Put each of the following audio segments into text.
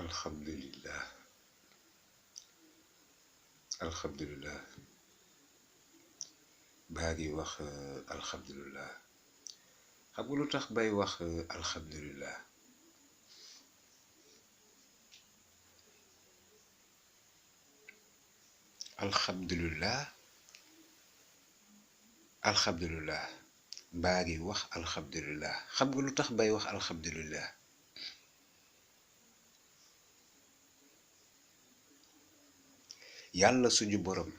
alhamdulillah alhamdulillah baa ngi wax alhamdulillah xam nga lu tax bay wax alhamdulillah alhamdulillah alhamdulillah baa ngi wax alhamdulillah xam nga lu tax bay wax alhamdulillah yàlla suñu borom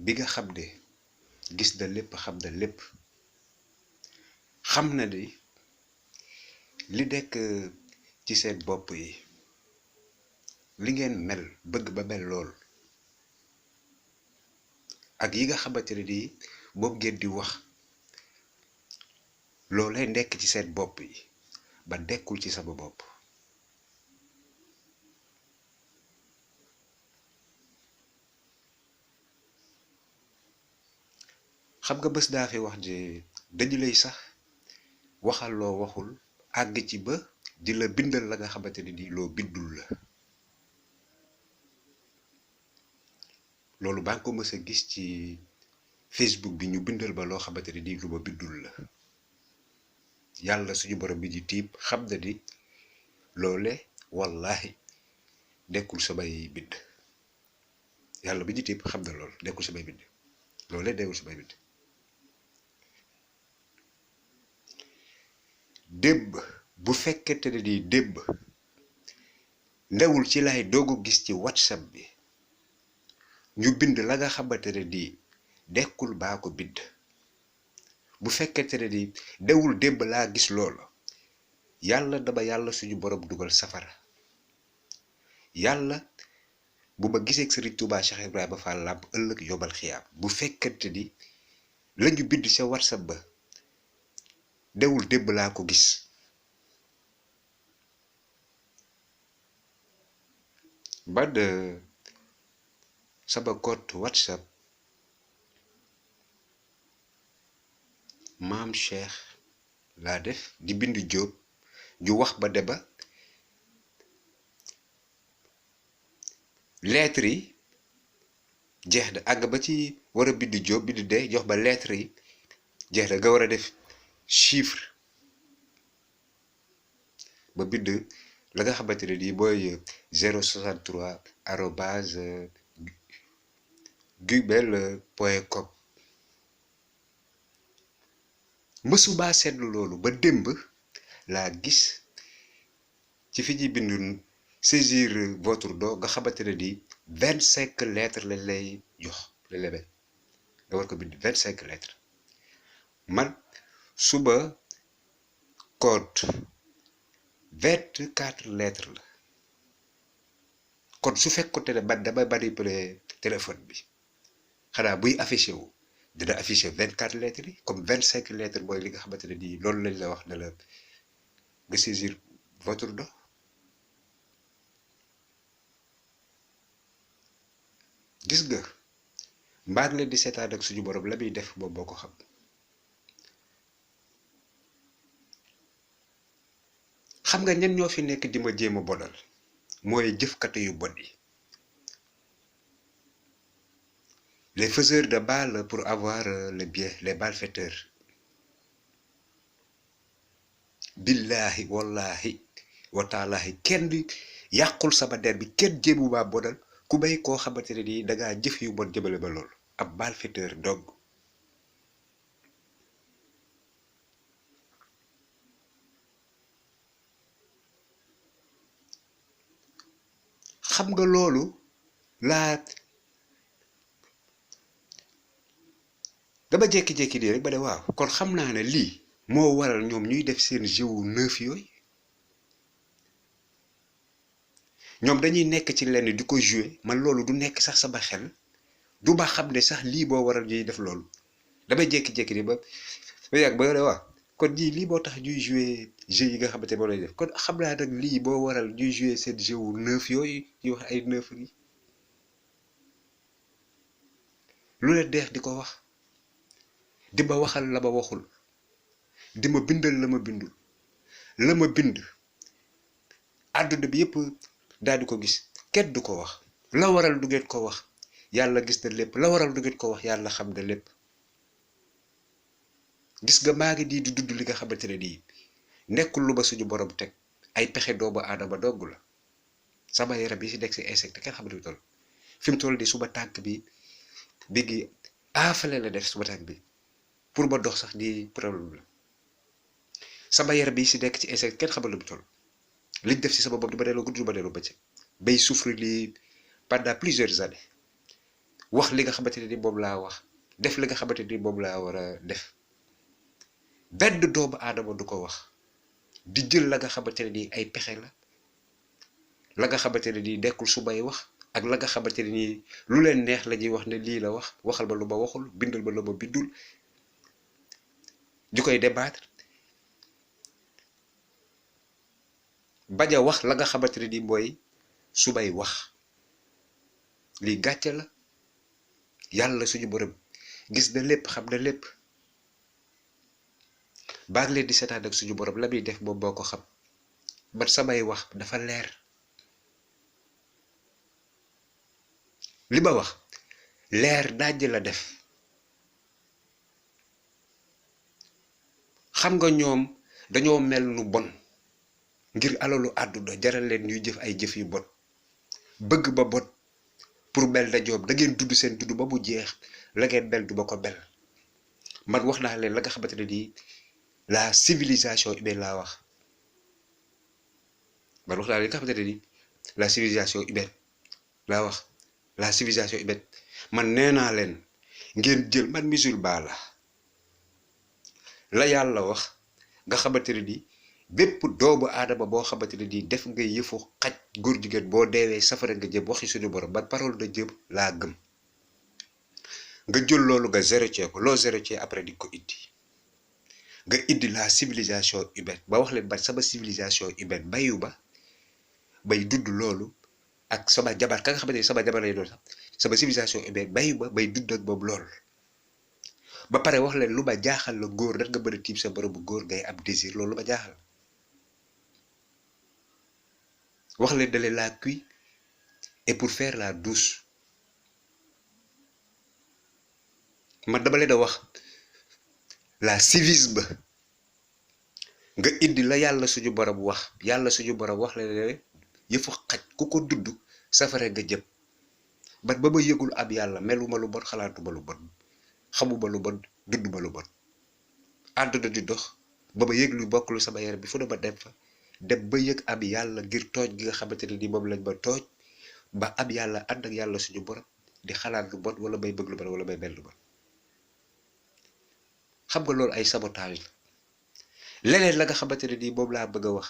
bi nga xam ne gis na lépp xam na lépp xam na ni li nekk ci seen bopp yi li ngeen mel bëgg ba mel lool ak yi nga xamante ne nii moom ngeen di wax loolee nekk ci seen bopp yi ba nekkul ci sama bopp xam nga bés daa fi wax ne dañu lay sax waxal loo waxul àgg ci ba di la bindal la nga xamante ne nii loo bindul la loolu baa ngi ko mës a gis ci Facebook bi ñu bindal ba loo xamante ne nii lu ma bindul la yàlla suñu borom bi di tiib xam na ni loole wallahi nekkul samay bind yàlla bi di tiib xam na loolu nekkul samay bind loole nekkul samay bind démb bu fekkente ne nii démb ndewul ci lay doogu gis ci WhatsApp bi ñu bind la nga xamante ne nii nekkul baa ko bind bu fekkente ne nii ndewul démb laa gis loolu yàlla dama yàlla suñu borom dugal safara yàlla bu ma gisee Serigne Touba Cheikh Ibrahima Fall Lamp ëllëg yobal xiyaam bu fekkente ni lañu bind ca WhatsApp ba ndewul démb laa ko gis man sama compte WhatsApp maam Cheikh laa def di bind Jóob ju wax ba deba lettre yi jeex na àgg ba ci war a bind Jóob bind de jox ba lettre yi jeex na nga war a def chiffre ba bind la nga xamante ne nii mooy 063 arobase gmail.com mësubaa seetlu loolu ba démb laa gis ci fi ñuy bind saisir votre nom nga xamante ne nii 25 lettres lañ lay jox la lebel nga war ko bind 25 lettres man suba code 24 lettres la kon su fekkoon ne man dama manipuler téléphone bi xanaa buy affiché wu dina affiché 24 lettres yi comme 25 lettres mooy li nga xamante ne nii loolu lañ la wax ne la nga saisir votre nom gis nga mbaa ngi leen di seetaan ak suñu borom la muy def moom boo ko xam xam nga ñen ñoo fi nekk di ma jéem a bonal mooy jëfkate yu bon yi les faiseurs de balles pour avoir le bien les malfaiteurs billahi wallahi wataalaahi kenn yàqul sama der bi kenn jéemu maa bonal ku may koo xamante ne nii dangaa jëf yu bon jëmale ba loolu ab malfaiteur dog xam nga loolu laa dama jékki-jékki nii rek ba ne waaw kon xam naa ne lii moo waral ñoom ñuy def seen jeu neuf yooyu ñoom dañuy nekk ci lenn di ko jouer man loolu du nekk sax sama xel du ma xam ne sax lii boo waral ñuy def loolu damay jékki-jékki nii ba yàgg ba ne waaw kon ñii lii moo tax ñuy jouer jeu yi nga xamante moo lay def kon xam naa nag lii boo waral ñuy jouer seen jeu neuf yooyu ñuy wax ay neuf yi lu leen deex di ko wax di ma waxal la ma waxul di ma bindal la ma bindul la ma bind àdduna bi yëpp daal di ko gis kenn du ko wax la waral du ngeen ko wax yàlla gis na lépp la waral du ngeen ko wax yàlla xam na lépp. gis nga maa ngi di dudd li nga xamante ne nii nekkul lu ba suñu borom teg ay pexe doomu aadama dogg la. sama yaram bi si nekk si insecte kenn xamante ni toll fi mu toll nii suba tànk bi ngi aafale la def suba tànk bi pour ma dox sax di problème la. sama yaram bi si nekk ci insecte kenn xamante ni toll liñ def si sama bopp du ma delloo guddi du ma delloo bëccëg bay souffrir lii pendant plusieurs années wax li nga xamante ne ni moom laa wax def li nga xamante ni moom laa war a def benn doomu aadama du ko wax di jël la nga xamante ne nii ay pexe la nga xamante ne nii nekkul su may wax ak la nga xamante ne nii lu leen neex la ñuy wax ne lii la wax waxal ma lu ma waxul bindal ma lu ma bindul ju koy débattre bañ a wax la nga xamante ne nii mooy su may wax lii gàcce la. yàlla suñu borom gis na lépp xam na lépp baa ngi leen di seetaan ak suñu borom la muy def moom moo ko xam man samay wax dafa leer li ma wax leer dajj la def. xam nga ñoom dañoo mel nu bon ngir alalu àdduna jaral leen ñuy jëf ay jëf yu bon bëgg ba bon pour mel na ñoom da ngeen dudd seen dudd ba mu jeex la ngeen mel du ma ko mel. man wax naa leen la nga xamante ne nii la civilisation humaine laa wax. man wax naa leen nga xamante ne nii la civilisation humaine laa wax la civilisation humaine man nee naa leen ngeen jël man musulman la yàlla wax nga xamante ne nii bépp doomu aadama boo xamante ne nii def nga yëfu xaj góor jigéen boo deewee safara nga jëm waxi suñu borom man parole de Dieu laa gëm. nga jël loolu nga zéro ko loo zéro après di ko indi nga indi la civilisation humaine ba wax leen ba sama civilisation humaine bayu ba bay dund loolu ak sama jabar ka nga xamante ni sama jabar lay doon sax sama civilisation humaine bayu ba bay dund ak moom lool. ba pare wax leen lu ma jaaxal la góor nag nga mën a tiim sa borom bu góor ngay am désir loolu lu ma jaaxal. wax leen dalee la cuit et pour faire la douce man dama leen a wax la civisme nga indi la yàlla suñu borom wax yàlla suñu borom wax leen yëfu xaj ku ko dudd safara nga jëm. man ba ma yëgul ab yàlla meluma lu bon xalaatuma lu bon xamuma lu bon dunduma lu bon àdduna di dox ba ma yëg lu bokk lu sama yaram bi fu ne ma dem fa dem ba yëg ab yàlla ngir tooj gi nga xamante ne ni moom lañ ma tooj ba ab yàlla ànd ak yàlla suñu borom di xalaat lu bon wala may bëgg lu bon wala may mel lu bon. xam nga loolu ay sabotage la leneen la nga xamante ne nii moom laa bëgg a wax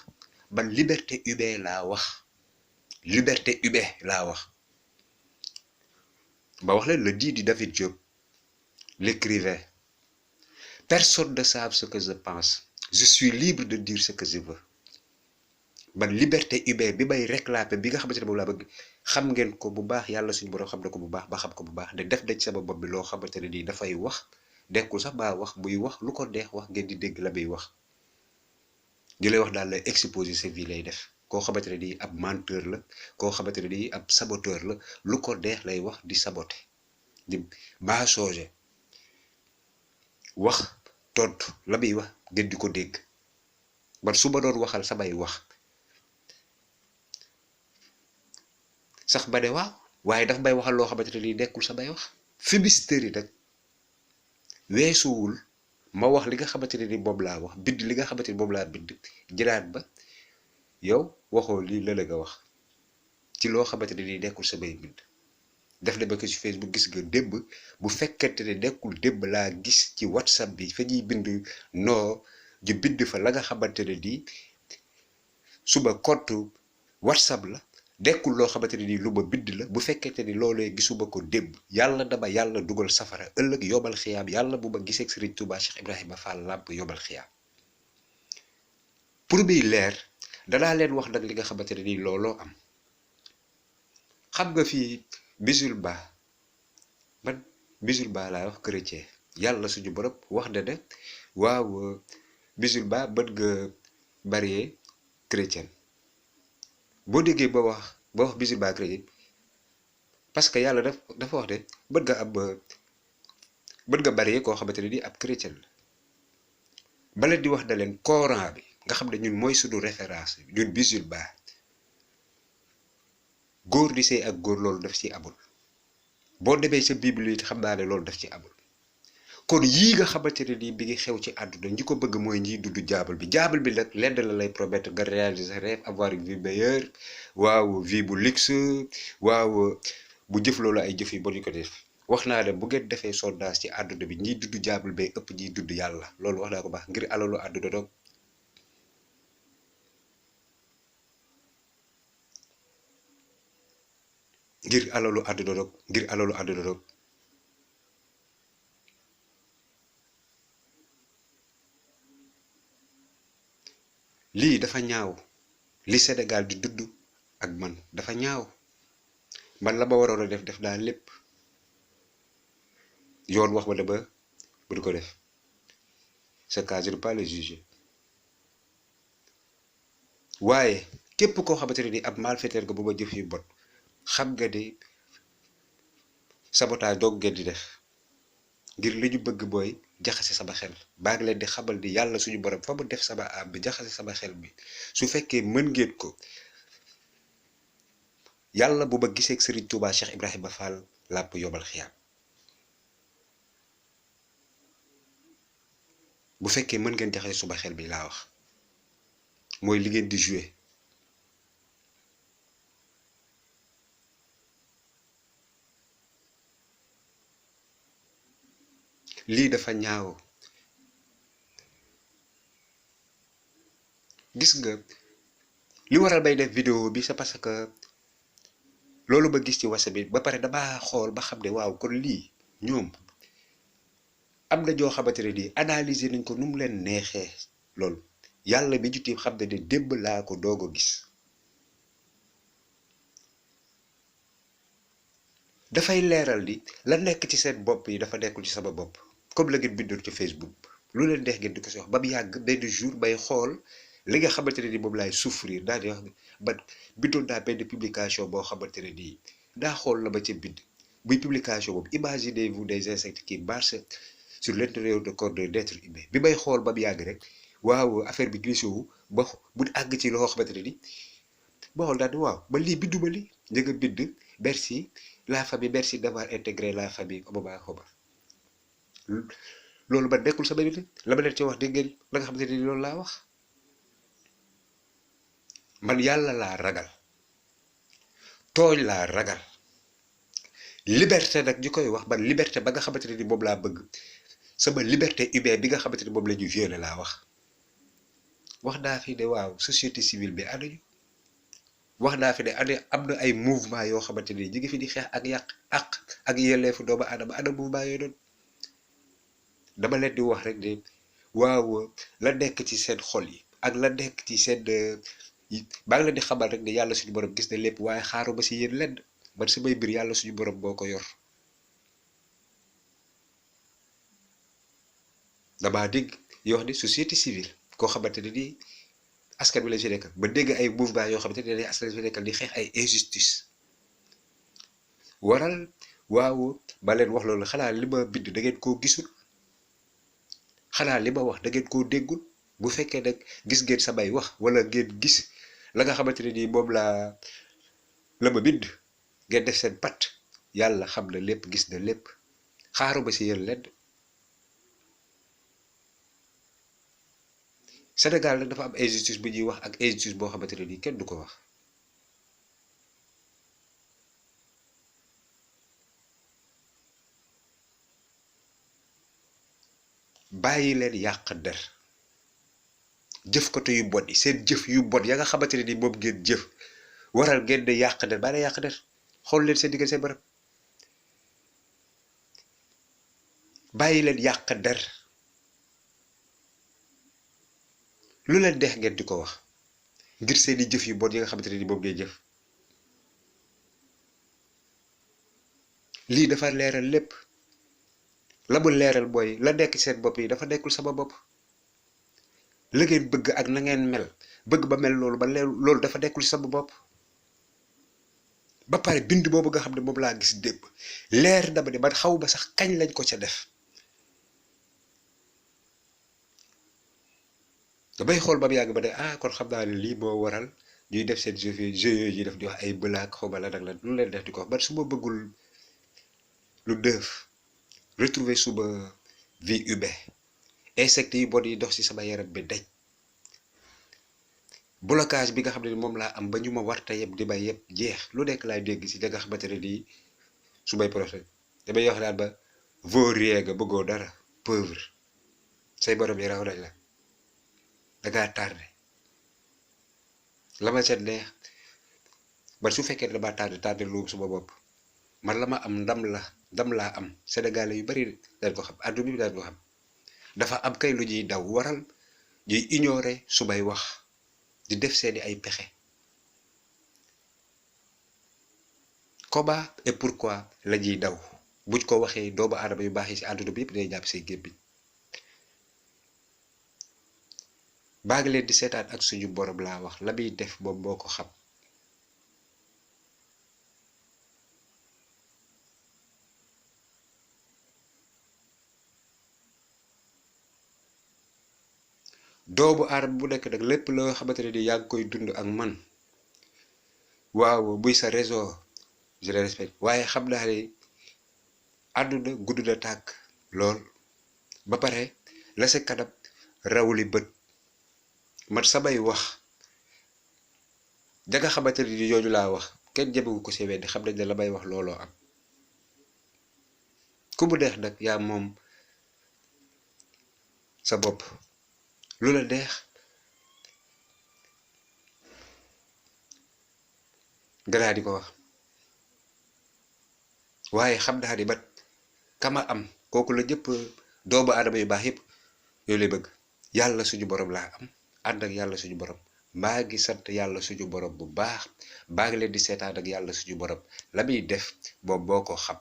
man liberté humaine laa wax liberté humaine laa wax. ma wax leen le dit du David Diop l'écrivain personne ne sait ce que je pense je suis libre de dire ce que je veux. man liberté humaine bi may réclamer bi nga xamante ne moom laa bëgg xam ngeen ko bu baax yàlla suñu borom xam na ko bu baax ba xam ko bu baax ne def nañ sama bopp bi loo xamante ne nii dafay wax dekkul sax baa wax buy wax lu ko neex wax ngeen di dégg la muy wax di lay wax daal lay exposer sa vie lay def koo xamante ne nii ab menteur la koo xamante ne nii ab saboteur la lu ko neex lay wax di saboter di mensonger wax tontu la muy wax ngeen di ko dégg. man su ma doon waxal samay wax sax ba ne waaw waaye daf may waxal loo xamante ne nii nekkul samay wax. fumisterie nag weesuwul ma wax li nga xamante ne ni moom laa wax bind li nga xamante ni moom laa bind jëlaat ba yow waxoo lii la nga wax ci loo xamante ne nii nekkul samay bind. def na ba ko ci Facebook gis nga démb bu fekkente ne nekkul démb laa gis ci WhatsApp bi fa ñuy bind noo ju bind fa la nga xamante ne nii suba compte WhatsApp la nekkul loo xamante ne nii lu ma bind la bu fekkente ni loolee gisuma ko démb yàlla dama yàlla dugal safara ëllëg yobal xiyaam yàlla bu ma gisee Serigne Touba Cheikh Ibrahima Fall Lamp yobal xiyaam. pour muy leer danaa leen wax nag li nga xamante ne nii looloo am. xam nga fii musulman man musulman laa wax chrétien yàlla suñu borom wax na ne waaw musulman mën nga marier chrétien boo déggee ba wax boo wax musulman chrétien parce que yàlla dafa wax de bët nga bari koo xamante ne nii ab chrétien la bala di wax na leen Coran bi nga xam ne ñun mooy suñu référence ñun musulman góor di sëy ak góor loolu daf ci amul boo demee sa bible yi xam naa ne loolu daf ci amul kon yii nga xamante ne nii bi ngi xew ci àdduna ñi ko bëgg mooy ñiy dudd jaabal bi nag lenn la lay promettre nga réaliser sa rêve avoir une vie meilleure waaw vie bu luxe waaw bu jëf loolu ay jëf yu bon yu ko def wax naa ne bu ngeen defee sondage ci àdduna bi ñiy dudd jaabal bay ëpp ñiy dudd yàlla loolu wax naa ko baax ngir alalu àdduna doog ngir alalu àdduna doog lii dafa ñaaw li Sénégal di dudd ak man dafa ñaaw man la ma waroon a def naa lépp yoon wax ma ne ba bu di ko def ce cas je ne peux pas le juger waaye képp koo xamante ne ni ab malfaiteur nga bu ma jëf yu bon xam nga ni sabotage doog ngeen di def ngir li ñu bëgg booy jaxase sama xel baa ngi leen di xamal ni yàlla suñu borom fa mu def sama am bi jaxase sama xel bi su fekkee mën ngeen ko yàlla bu ma gisee ak Serigne Touba Cheikh Ibrahima Fall làpp yomal xiyaam bu fekkee mën ngeen jaxase suma xel bi laa wax mooy li ngeen di jouer lii dafa ñaaw gis nga li waral bay def vidéo bi c'est parce que loolu ba gis ci WhatsApp bi ba pare damaa xool ba xam ne waaw kon lii ñoom am na ñoo xamante ne nii analyser nañ ko nu mu leen neexee loolu yàlla bi juti xam ne démb laa ko doog a gis dafay leeral ni la nekk ci seen bopp yi dafa nekkul ci sama bopp comme la ngeen bindoon ci Facebook lu leen neex ngeen di ko si wax ba mu yàgg benn jour bay xool li nga xamante ne ni moom laay souffrir daal di wax ba bindoon naa benn publication boo xamante ne nii daa xool la ba ca bind buy publication boobu imaginez-vous des insectes qui marchent sur l'intérieur du corps d'un être humain bi may xool ba mu yàgg rek waaw affaire bi glissé wu ba bu àgg ci loo xamante ne ni boo xool daal di waaw ba lii binduma li njëkk a bind merci la famille merci d'avoir intégré la famille Obama Xoba loolu ba nekkul sama nit la ma leen ci wax dégg ngeen la nga xamante ne ni loolu laa wax man yàlla laa ragal tooñ laa ragal liberté nag ñu koy wax man liberté ba nga xamante ne ni moom laa bëgg sama liberté humaine bi nga xamante ni moom la ñu violé laa wax naa fi ne waaw société civile bi anañu wax naa fi ne am na ay mouvement yoo xamante ni ñu ngi fi di xeex ak yàq ak yelleefu doomu aadama ana mouvement yooyu doon dama leen di wax rek ne waaw la nekk ci seen xol yi ak la nekk ci seen baa ngi leen di xamal rek ne yàlla suñu borom gis na lépp waaye xaaruma si yéen lenn man samay mbir yàlla suñu borom boo ko yor damaa dégg yoo xam ne société civile koo xamante ne nii askan wi lañ fi nekkal ba dégg ay mouvement yoo xamante ne nii askan wi fi nekkal di xeex ay injustice waral waaw ba leen wax loolu xanaa li ma bind da ngeen koo gisul xanaa li ma wax da ngeen koo déggul bu fekkee nag gis ngeen samay wax wala ngeen gis la nga xamante ne nii moom la ma bind ngeen def seen pat yàlla xam na lépp gis na lépp xaaruma si yéen lenn Sénégal nag dafa am injustice bu ñuy wax ak injustice boo xamante ne nii kenn du ko wax bàyyi leen yàq der jëfkatu yu bon yi seen jëf yu bon ya nga xamante ne ni moom ngeen jëf waral ngeen di yàq der bàyyi leen yàq der xool leen seen diggante seen barab bàyyi leen yàq der lu leen deex ngeen di ko wax ngir seeni jëf yu bon yi nga xamante ne ni moom ngay jëf lii dafa leeral lépp la mu leeral mooy la nekk seen bopp yi dafa nekkul sama bopp la ngeen bëgg ak na ngeen mel bëgg ba mel loolu ba loolu dafa nekkul sama bopp ba pare bind boobu nga xam ne moom laa gis démb leer dama ne man xaw ma sax kañ lañ ko ca def damay xool ba mu yàgg ba ne ah kon xam naa ne lii moo waral ñuy def seen jeu yooyu ñuy def di wax ay bëlaak xaw ma lan ak lan lu leen def di ko wax man su ma bëggul lu def retrouver suba vie humaine insectes yi bon yi dox ci sama yaram bi daj blocage bi nga xam ne moom laa am ba ñu ma warta yëpp di may yëpp jeex lu nekk laay dégg ci da nga xamante ne nii su may projet damay wax naan ba vaurien nga bëggoo dara pauvre say borom yi raw nañ la dangaa tardé la ma seet neex man su fekkee ne damaa tardé lu suma bopp man la ma am ndam laa am sénégalais yu bari dañ ko xam àdduna bi dañ ko xam dafa am kay lu ñuy daw waral ñuy ignorer su may wax di def seeni ay pexe comment et pourquoi la ñuy daw buñ ko waxee doomu aadama yu baax yi ci àdduna bi yëpp day jàpp say gémmiñ baa ngi leen di seetaan ak suñu borom laa wax la muy def moom moo ko xam doomu aadama bu nekk nag lépp loo xamante ne ni yaa ngi koy dund ak man waaw buy sa réseau je le respecte waaye xam naa ne àdduna gudd na tàkk lool ba pare la sa kanam rawuli bët man samay wax da nga xamante ne ni yooyu laa wax kenn jëmewu ko si weddi xam nañ ne la may wax looloo am ku mu neex nag yaa moom sa bopp lu la neex nga daal di ko wax waaye xam naa ni man kama am kooku la ñëpp doomu aadama yu baax yëpp yooyu lay bëgg yàlla suñu borom laa am ànd ak yàlla suñu borom maa ngi sant yàlla suñu borom bu baax maa ngi leen di seetaan ak yàlla suñu borom la muy def moom moo ko xam